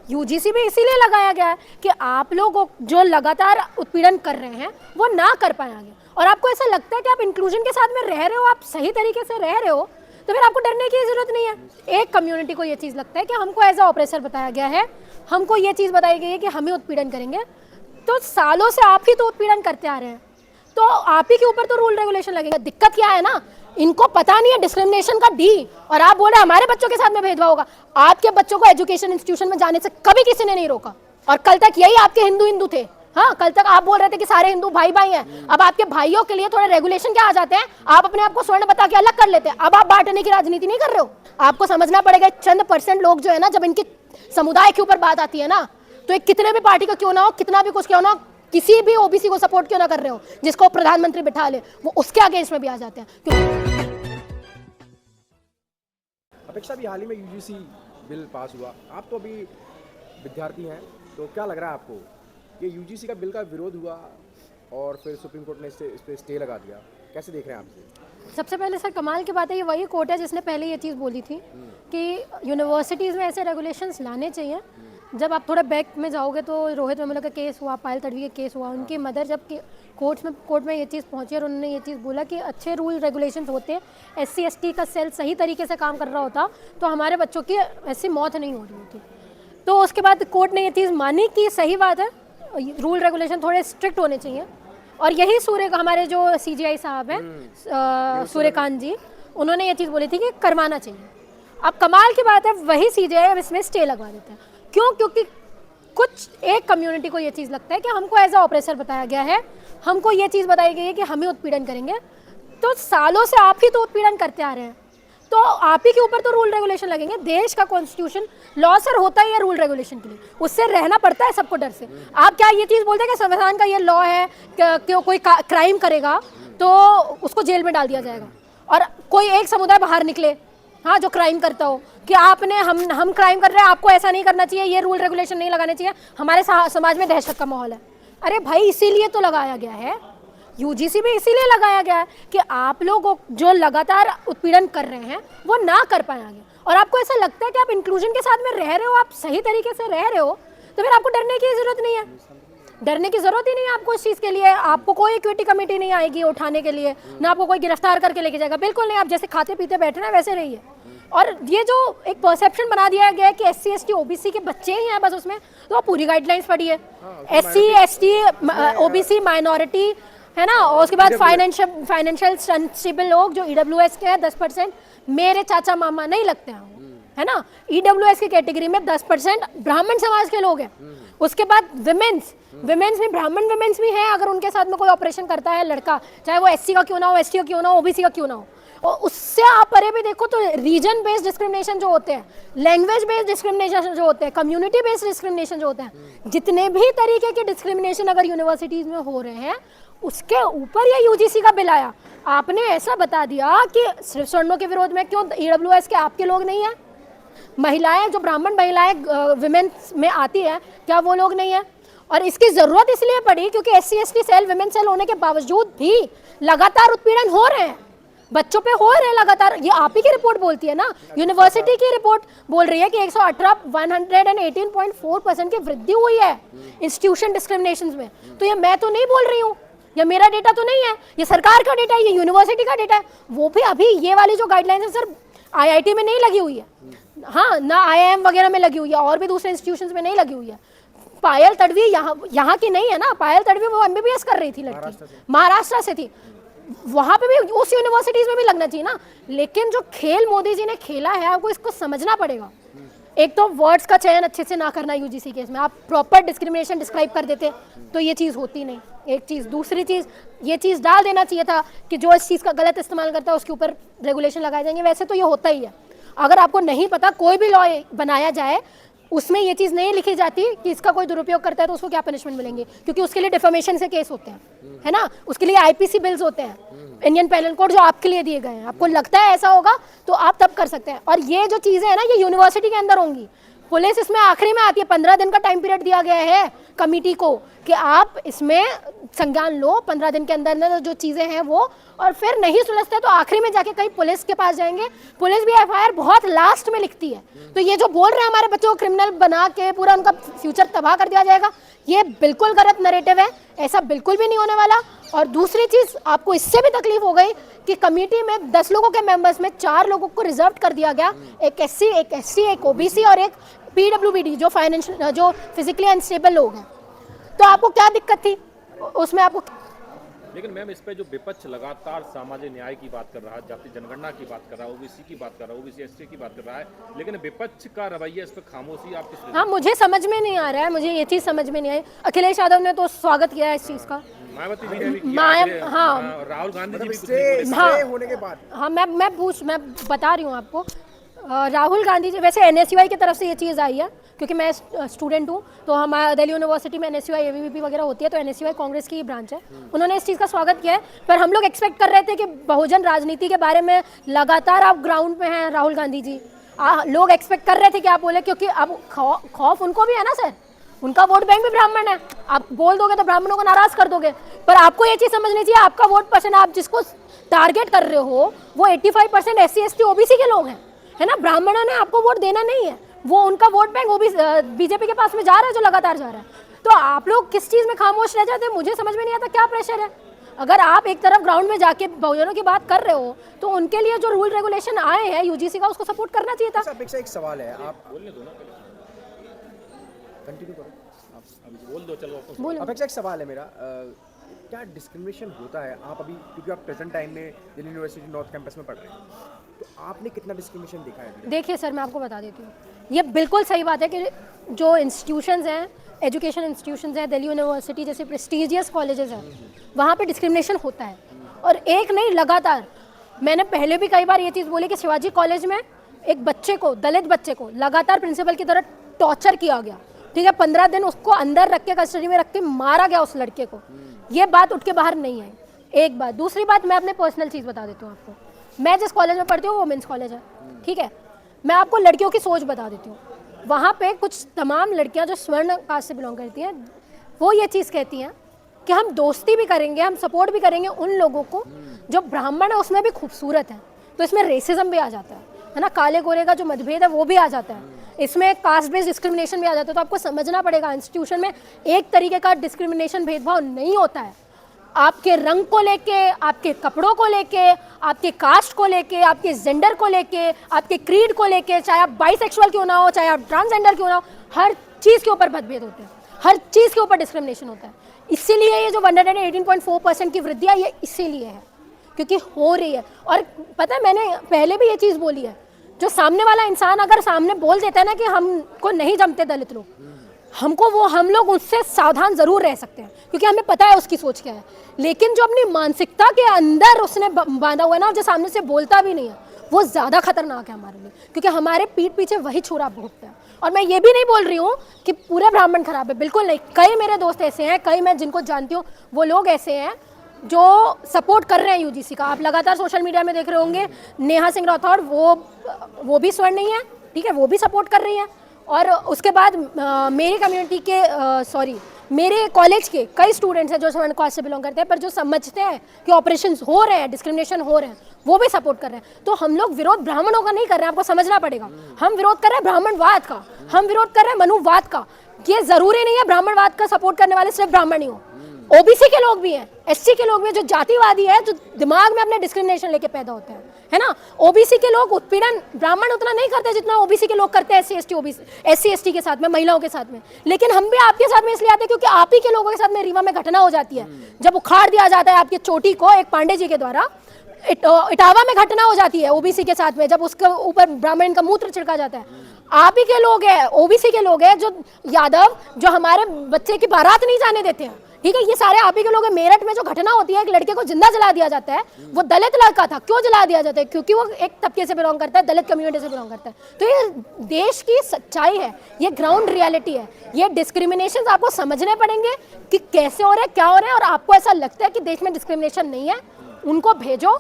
UGC में इसीलिए लगाया गया है कि आप लोग जो लगातार उत्पीड़न कर रहे हैं वो ना कर पाए आगे। और आपको ऐसा लगता है कि आप इंक्लूजन के साथ में रह रहे हो, आप सही तरीके से रह रहे हो, तो फिर आपको डरने की जरूरत नहीं है। एक कम्युनिटी को ये चीज़ लगता है कि हमको एज अ ऑपरेसर बताया गया है, हमको ये चीज़ बताई गई है कि हमें उत्पीड़न करेंगे, तो सालों से आप ही तो उत्पीड़न करते आ रहे हैं, तो आप ही के ऊपर तो रूल रेगुलेशन लगेगा। दिक्कत क्या है ना, इनको पता नहीं है डिस्क्रिमिनेशन का डी, और आप बोल रहे हैं हमारे बच्चों के साथ में भेदभाव होगा। आपके बच्चों को एजुकेशन इंस्टीट्यूशन में जाने से कभी किसी ने नहीं रोका, और कल तक यही आपके हिंदू थे। हाँ, कल तक आप बोल रहे थे कि सारे हिंदू भाई भाई हैं। अब आपके भाइयों के लिए थोड़े रेगुलेशन क्या आ जाते हैं, आप अपने आप को स्वर्ण बता के अलग कर लेते हैं। अब आप बांटने की राजनीति नहीं कर रहे हो। आपको समझना पड़ेगा, चंद % लोग जो है ना, जब इनके समुदाय के ऊपर बात आती है ना, तो एक कितने भी पार्टी का क्यों ना हो, कितना भी कुछ क्यों ना हो, किसी भी ओबीसी को सपोर्ट क्यों ना कर रहे हो, जिसको प्रधानमंत्री बिठा ले, वो उसके अगेंस्ट में भी आ जाते हैं। अपेक्षा भी हाल ही में यूजीसी बिल पास हुआ, आप तो अभी विद्यार्थी हैं, तो क्या लग रहा है आपको, ये यूजीसी का बिल का विरोध हुआ और फिर सुप्रीम कोर्ट ने इस पर स्टे लगा दिया, कैसे देख रहे हैं आप इसे? सबसे पहले सर कमाल की बात है, ये वही कोर्ट है जिसने पहले ये चीज़ बोली थी कि यूनिवर्सिटीज़ में ऐसे रेगुलेशंस लाने चाहिए। जब आप थोड़ा बैक में जाओगे तो रोहित वेमुला का केस हुआ, पायल तडवी का केस हुआ, उनकी मदर जब कोर्ट में ये चीज़ पहुंची और उन्होंने ये चीज़ बोला कि अच्छे रूल रेगुलेशंस होते, SC ST का सेल सही तरीके से काम कर रहा होता तो हमारे बच्चों की ऐसी मौत नहीं हो रही होती। तो उसके बाद कोर्ट ने ये चीज़ मानी कि सही बात है, रूल रेगुलेशन थोड़े स्ट्रिक्ट होने चाहिए। और यही हमारे जो CGI साहब हैं सूर्यकांत जी, उन्होंने ये चीज़ बोली थी कि करवाना चाहिए। अब कमाल की बात है, वही CGI अब इसमें स्टे लगवा देते हैं। क्यों? क्योंकि कुछ एक कम्युनिटी को ये चीज़ लगता है कि हमको एज अ ऑपरेसर बताया गया है, हमको ये चीज़ बताई गई है कि हमें उत्पीड़न करेंगे, तो सालों से आप ही तो उत्पीड़न करते आ रहे हैं, तो आप ही के ऊपर तो रूल रेगुलेशन लगेंगे। देश का कॉन्स्टिट्यूशन लॉ सर होता ही है रूल रेगुलेशन के लिए, उससे रहना पड़ता है सबको डर से। आप क्या ये चीज़ बोलते हैं कि संविधान का ये लॉ है कि कोई क्राइम करेगा तो उसको जेल में डाल दिया जाएगा, और कोई एक समुदाय बाहर निकले, हाँ, जो क्राइम करता हो, कि आपने हम क्राइम कर रहे हैं, आपको ऐसा नहीं करना चाहिए, ये रूल रेगुलेशन नहीं लगाने चाहिए, हमारे समाज में दहशत का माहौल है। अरे भाई, इसीलिए तो लगाया गया है, यूजीसी में इसीलिए लगाया गया है कि आप लोग जो लगातार उत्पीड़न कर रहे हैं वो ना कर पाए आगे। और आपको ऐसा लगता है कि आप इंक्लूजन के साथ में रह रहे हो, आप सही तरीके से रह रहे हो, तो फिर आपको डरने की जरूरत नहीं है। डरने की जरूरत ही नहीं है आपको इस चीज़ के लिए। आपको कोई इक्विटी कमेटी नहीं आएगी उठाने के लिए, ना आपको कोई गिरफ्तार करके लेके जाएगा, बिल्कुल नहीं। आप जैसे खाते पीते बैठे ना वैसे रहिए। और ये जो एक परसेप्शन बना दिया गया है कि SC ST OBC के बच्चे ही हैं बस, उसमें तो पूरी गाइडलाइंस पढ़िए। SC ST OBC माइनॉरिटी है ना, और उसके बाद फाइनेंशियल सेंसिबल लोग जो EWS के हैं 10%, मेरे चाचा मामा नहीं लगते हैं, है ना। EWS की कैटेगरी में 10% ब्राह्मण समाज के लोग हैं। उसके बाद विमेंस में ब्राह्मण विमेंस भी हैं, अगर उनके साथ में कोई ऑपरेशन करता है लड़का, चाहे वो SC का क्यों ना हो, ST का क्यों ना हो, OBC का क्यों ना हो। और उससे आप परे भी देखो तो रीजन बेस्ड डिस्क्रिमिनेशन जो होते हैं, लैंग्वेज बेस्ड डिस्क्रिमिनेशन जो होते हैं, कम्युनिटी बेस्ड डिस्क्रिमिनेशन जो होते हैं, जितने भी तरीके के डिस्क्रिमिनेशन अगर यूनिवर्सिटीज में हो रहे हैं, उसके ऊपर ये यूजीसी का बिल आया। आपने ऐसा बता दिया कि सिर्फ स्वर्णों के विरोध में क्यों EWS के आपके लोग नहीं है, महिलाएं जो ब्राह्मण महिलाएं विमेंस में आती है, क्या वो लोग नहीं है? और इसकी जरूरत इसलिए पड़ी क्योंकि SC ST cell, women cell होने के बावजूद भी लगातार उत्पीड़न हो रहे हैं, बच्चों पे हो रहे हैं लगातार। ये आप ही की रिपोर्ट बोलती है ना, यूनिवर्सिटी की रिपोर्ट बोल रही है कि 118% की वृद्धि हुई है इंस्टीट्यूशन डिस्क्रिमिनेशन में। तो ये मैं तो नहीं बोल रही हूँ, ये मेरा डेटा तो नहीं है, ये सरकार का डेटा है, ये यूनिवर्सिटी का डेटा है। वो भी अभी ये वाली जो गाइडलाइंस है सर IIT में नहीं लगी हुई है, हाँ ना IIM वगैरह में लगी हुई है, और भी दूसरे इंस्टीट्यूशंस में नहीं लगी हुई है। पायल तडवी यहाँ की नहीं है ना, पायल तडवी वो MBBS कर रही थी, लड़की महाराष्ट्र से थी, वहाँ पे भी उस यूनिवर्सिटीज में भी लगना चाहिए ना। लेकिन जो खेल मोदी जी ने खेला है, आपको इसको समझना पड़ेगा। एक तो वर्ड्स का चयन अच्छे से ना करना यूजीसी केस में, आप प्रॉपर डिस्क्रिमिनेशन डिस्क्राइब कर देते तो ये चीज़ होती नहीं। एक चीज़, दूसरी चीज़, ये चीज़ डाल देना चाहिए था कि जो इस चीज़ का गलत इस्तेमाल करता है उसके ऊपर रेगुलेशन लगाए जाएंगे। वैसे तो ये होता ही है, अगर आपको नहीं पता कोई भी लॉ बनाया जाए उसमें ये चीज़ नहीं लिखी जाती कि इसका कोई दुरुपयोग करता है तो उसको क्या पनिशमेंट मिलेंगे, क्योंकि उसके लिए डिफेमेशन से केस होते हैं, है ना, उसके लिए IPC बिल्स होते हैं, इंडियन पेनल कोड जो आपके लिए दिए गए हैं। आपको लगता है ऐसा होगा तो आप तब कर सकते हैं। और ये जो चीज़ें हैं ना, ये यूनिवर्सिटी के अंदर होंगी, पुलिस इसमें आखिरी में आती है। 15 दिन का टाइम पीरियड दिया गया है कमिटी को कि आप इसमें संज्ञान लो, 15 दिन के अंदर अंदर जो चीज़ें हैं वो, और फिर नहीं सुलझते तो आखिरी में जाके कहीं पुलिस के पास जाएंगे। पुलिस भी एफआईआर बहुत लास्ट में लिखती है। तो ये जो बोल रहे हैं हमारे बच्चों को क्रिमिनल बना के पूरा उनका फ्यूचर तबाह कर दिया जाएगा, ये बिल्कुल गलत नरेटिव है, ऐसा बिल्कुल भी नहीं होने वाला। और दूसरी चीज़, आपको इससे भी तकलीफ हो गई कि कमेटी में 10 लोगों के मेंबर्स में 4 लोगों को रिजर्व कर दिया गया, एक एससी, एक एसटी, एक ओबीसी और एक पीडब्ल्यूबीडी जो फाइनेंशियल, जो फिजिकली अनस्टेबल लोग हैं। तो आपको क्या दिक्कत थी उसमें? आपको लेकिन मैम इस पे जो विपक्ष लगातार सामाजिक न्याय की बात कर रहा है, जाति जनगणना की बात कर रहा है, ओबीसी की बात कर रहा है, ओबीसी एसटी की बात कर रहा है, लेकिन विपक्ष का रवैया इस पे खामोशी आप किस? हाँ, मुझे समझ में नहीं आ रहा है, मुझे ये चीज़ समझ में नहीं आई। अखिलेश यादव ने तो स्वागत किया है इस चीज़ का, मायावती जी ने भी किया, हाँ, राहुल गांधी जी भी कुछ स्टे होने के बाद हाँ, मैं बता रही हूँ आपको। राहुल गांधी जी, वैसे एनएसयूआई की तरफ से ये चीज़ आई है, क्योंकि मैं स्टूडेंट हूँ, तो हमारे दिल्ली यूनिवर्सिटी में एनएसयूआई एबीवीपी वगैरह होती है, तो एनएसयूआई कांग्रेस की ही ब्रांच है। उन्होंने इस चीज़ का स्वागत किया है, पर हम लोग एक्सपेक्ट कर रहे थे कि बहुजन राजनीति के बारे में लगातार आप ग्राउंड पे हैं राहुल गांधी जी, लोग एक्सपेक्ट कर रहे थे कि आप बोले, क्योंकि अब खौफ उनको भी है ना सर, उनका वोट बैंक भी ब्राह्मण है। आप बोल दोगे तो ब्राह्मणों को नाराज कर दोगे, पर आपको ये चीज़ समझनी चाहिए, आपका वोट परसेंट आप जिसको टारगेट कर रहे हो वो 85% SC ST OBC के लोग हैं, है ना। ब्राह्मणों ने आपको वोट देना नहीं है, वो उनका वोट बैंक वो भी बीजेपी के पास में जा रहा है, जो लगातार जा रहा है। तो आप लोग किस चीज़ में खामोश रह जाते हैं, मुझे समझ में नहीं आता क्या प्रेशर है। अगर आप एक तरफ ग्राउंड में जाके बहुजनों की बात कर रहे हो तो उनके लिए जो रूल रेगुलेशन आए हैं यूजीसी का, उसको सपोर्ट करना चाहिए था। अपेक्षा एक सवाल है, आप बोलने दो ना, कंटिन्यू करो, अभी बोल दो, चलो बोलो। अपेक्षा एक सवाल है मेरा, क्या डिस्क्रिमिनेशन होता है? आप अभी, क्योंकि आप प्रेजेंट टाइम में दिल्ली यूनिवर्सिटी नॉर्थ कैंपस में पढ़ रहे हैं, तो आपने कितना डिस्क्रिमिनेशन देखा है? देखिए सर, मैं आपको बता देती हूँ, ये बिल्कुल सही बात है कि जो इंस्टीट्यूशंस हैं, एजुकेशन इंस्टीट्यूशंस हैं, दिल्ली यूनिवर्सिटी जैसे प्रेस्टीजियस कॉलेजेस हैं, वहाँ पे डिस्क्रिमिनेशन होता है, और एक नहीं, लगातार। मैंने पहले भी कई बार ये चीज़ बोली कि शिवाजी कॉलेज में एक बच्चे को, दलित बच्चे को लगातार प्रिंसिपल की तरह टॉर्चर किया गया, ठीक है, 15 दिन उसको अंदर रख के, कस्टडी में रख के मारा गया उस लड़के को। ये बात उठ के बाहर नहीं आई, एक बात। दूसरी बात, मैं अपने पर्सनल चीज़ बता देती हूँ आपको। मैं जिस कॉलेज में पढ़ती हूँ वो वुमेंस कॉलेज है, ठीक है। मैं आपको लड़कियों की सोच बता देती हूँ। वहाँ पे कुछ तमाम लड़कियाँ जो स्वर्ण कास्ट से बिलोंग करती हैं, वो ये चीज़ कहती हैं कि हम दोस्ती भी करेंगे, हम सपोर्ट भी करेंगे उन लोगों को जो ब्राह्मण है, उसमें भी खूबसूरत है। तो इसमें रेसिज्म भी आ जाता है ना, काले गोरे का जो मतभेद है वो भी आ जाता है, इसमें कास्ट बेस्ड डिस्क्रिमिनेशन भी आ जाता है। तो आपको समझना पड़ेगा, इंस्टीट्यूशन में एक तरीके का डिस्क्रिमिनेशन, भेदभाव नहीं होता है। आपके रंग को लेके, आपके कपड़ों को लेके, आपके कास्ट को लेके, आपके जेंडर को लेके, आपके क्रीड को लेके, चाहे आप बाइसेक्सुअल क्यों ना हो, चाहे आप ट्रांसजेंडर क्यों ना हो, हर चीज़ के ऊपर मतभेद होते हैं, हर चीज़ के ऊपर डिस्क्रिमिनेशन होता है। इसीलिए ये जो 118.4% की वृद्धि है, ये इसीलिए है क्योंकि हो रही है। और पता है, मैंने पहले भी ये चीज़ बोली है, जो सामने वाला इंसान अगर सामने बोल देता है ना कि हमको नहीं जमते दलित लोग, हम लोग उससे सावधान जरूर रह सकते हैं, क्योंकि हमें पता है उसकी सोच क्या है। लेकिन जो अपनी मानसिकता के अंदर उसने बांधा हुआ है ना, जो सामने से बोलता भी नहीं है, वो ज़्यादा खतरनाक है हमारे लिए, क्योंकि हमारे पीठ पीछे वही छुरा भोगता है। और मैं ये भी नहीं बोल रही हूँ कि पूरे ब्राह्मण खराब है, बिल्कुल नहीं। कई मेरे दोस्त ऐसे हैं, कई मैं जिनको जानती हूँ, वो लोग ऐसे हैं जो सपोर्ट कर रहे हैं यूजीसी का। आप लगातार सोशल मीडिया में देख रहे होंगे, नेहा सिंह राठौड़, वो भी स्वर्ण नहीं है, ठीक है, वो भी सपोर्ट कर रही है। और उसके बाद मेरी कम्युनिटी के मेरे कॉलेज के कई स्टूडेंट्स हैं जो स्वर्ण कास्ट से बिलोंग करते हैं, पर जो समझते हैं कि ऑपरेशंस हो रहे हैं, डिस्क्रिमिनेशन हो रहे हैं, वो भी सपोर्ट कर रहे हैं। तो हम लोग विरोध ब्राह्मणों का नहीं कर रहे हैं, आपको समझना पड़ेगा। हम विरोध कर रहे हैं ब्राह्मणवाद का, हम विरोध कर रहे हैं मनुवाद का। ये जरूरी नहीं है ब्राह्मणवाद का सपोर्ट करने वाले सिर्फ ब्राह्मण ही हो, ओबीसी के लोग भी हैं, एससी के लोग भी हैं, जो जातिवादी है, जो दिमाग में अपने डिस्क्रिमिनेशन लेके पैदा होते हैं, है ना। ओबीसी के लोग उत्पीड़न ब्राह्मण उतना नहीं करते जितना ओबीसी के लोग करते हैं एससी एसटी के साथ में, महिलाओं के साथ में। लेकिन हम भी आपके साथ में इसलिए आते हैं क्योंकि आप ही के लोगों के साथ में रीवा में घटना हो जाती है, जब उखाड़ दिया जाता है आपकी चोटी को एक पांडे जी के द्वारा। इटावा में घटना हो जाती है ओबीसी के साथ में, जब उसके ऊपर ब्राह्मण का मूत्र छिड़का जाता है। आप ही के लोग हैं, ओबीसी के लोग हैं, जो यादव, जो हमारे बच्चे की बारात नहीं जाने देते हैं, ठीक है, ये सारे आप ही के लोग हैं। मेरठ में जो घटना होती है, एक लड़के को जिंदा जला दिया जाता है, वो दलित लड़का था। क्यों जला दिया जाता है? क्योंकि वो एक तबके से बिलोंग करता है, दलित कम्युनिटी से बिलोंग करता है। तो ये देश की सच्चाई है, ये ग्राउंड रियलिटी है। ये डिस्क्रिमिनेशन आपको समझने पड़ेंगे कि कैसे हो रहे हैं, क्या हो रहे हैं। और आपको ऐसा लगता है कि देश में डिस्क्रिमिनेशन नहीं है, उनको भेजो,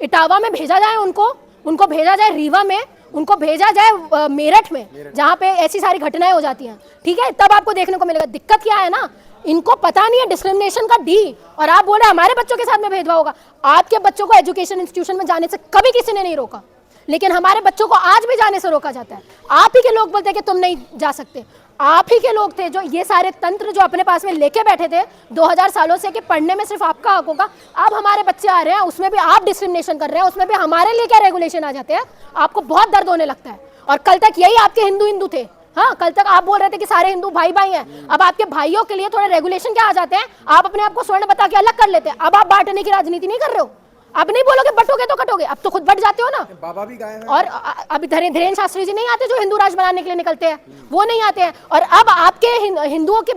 इटावा में भेजा जाए, उनको भेजा जाए रीवा में, उनको भेजा जाए मेरठ में, जहाँ पे ऐसी सारी घटनाएं हो जाती हैं, ठीक है, तब आपको देखने को मिलेगा। दिक्कत क्या है ना, इनको पता नहीं है डिस्क्रिमिनेशन का डी, और आप बोल रहे हैं हमारे बच्चों के साथ में भेदभाव होगा। आपके बच्चों को एजुकेशन इंस्टीट्यूशन में जाने से कभी किसी ने नहीं रोका, लेकिन हमारे बच्चों को आज भी जाने से रोका जाता है। आप ही के लोग बोलते हैं कि तुम नहीं जा सकते। आप ही के लोग थे जो ये सारे तंत्र जो अपने पास में लेके बैठे थे 2000 सालों से कि पढ़ने में सिर्फ आपका हक होगा। अब हमारे बच्चे आ रहे हैं, उसमें भी आप डिस्क्रिमिनेशन कर रहे हैं, उसमें भी हमारे लिए क्या रेगुलेशन आ जाते हैं, आपको बहुत दर्द होने लगता है। और कल तक यही आपके हिंदू थे, हाँ, कल तक आप बोल रहे थे कि सारे हिंदू भाई भाई हैं। अब आपके भाइयों के लिए थोड़े रेगुलेशन क्या आ जाते हैं, आप अपने आप को स्वर्ण बता के अलग कर लेते हैं। अब आप बांटने की राजनीति नहीं कर रहे हो, अब नहीं बोलोगे बटोगे तो कटोगे, अब तो खुद बट जाते हो ना। बाबा भी गए हैं। और अभी धीरेन्द्र शास्त्री जी नहीं आते जो हिंदू राज बनाने के लिए निकलते हैं, वो नहीं आते हैं। और अब आपके हिंदुओं के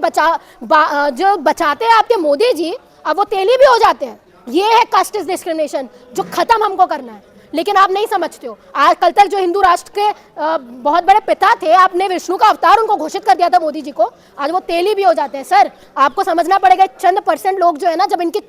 जो बचाते हैं आपके मोदी जी, अब वो तेली भी हो जाते हैं। ये है कास्ट डिस्क्रिमिनेशन जो खत्म हमको करना है, लेकिन आप नहीं समझते हो। आज कल तक जो हिंदू राष्ट्र के बहुत बड़े पिता थे, आपने विष्णु का अवतार उनको घोषित कर दिया था मोदी जी को, आज वो तेली भी हो जाते हैं। सर, आपको समझना पड़ेगा, चंद % लोग जो है ना, जब इनके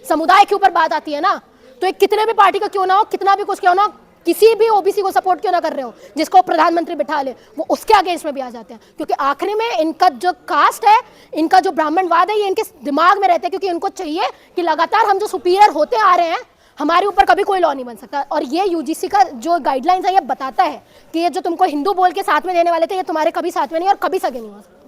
समुदाय के ऊपर बात आती है ना, तो एक कितने भी पार्टी का क्यों ना हो, कितना भी कुछ क्यों ना हो, किसी भी ओबीसी को सपोर्ट क्यों ना कर रहे हो, जिसको प्रधानमंत्री बिठा ले, वो उसके अगेंस्ट में भी आ जाते हैं। क्योंकि आखिरी में इनका जो कास्ट है, इनका जो ब्राह्मणवाद है, ये इनके दिमाग में रहता है। क्योंकि इनको चाहिए कि लगातार हम जो सुपीरियर होते आ रहे हैं, हमारे ऊपर कभी कोई लॉ नहीं बन सकता। और ये यूजीसी का जो गाइडलाइंस है, ये बताता है कि ये जो तुमको हिंदू बोल के साथ में देने वाले थे, ये तुम्हारे कभी साथ में नहीं और कभी सगे नहीं हो सकते।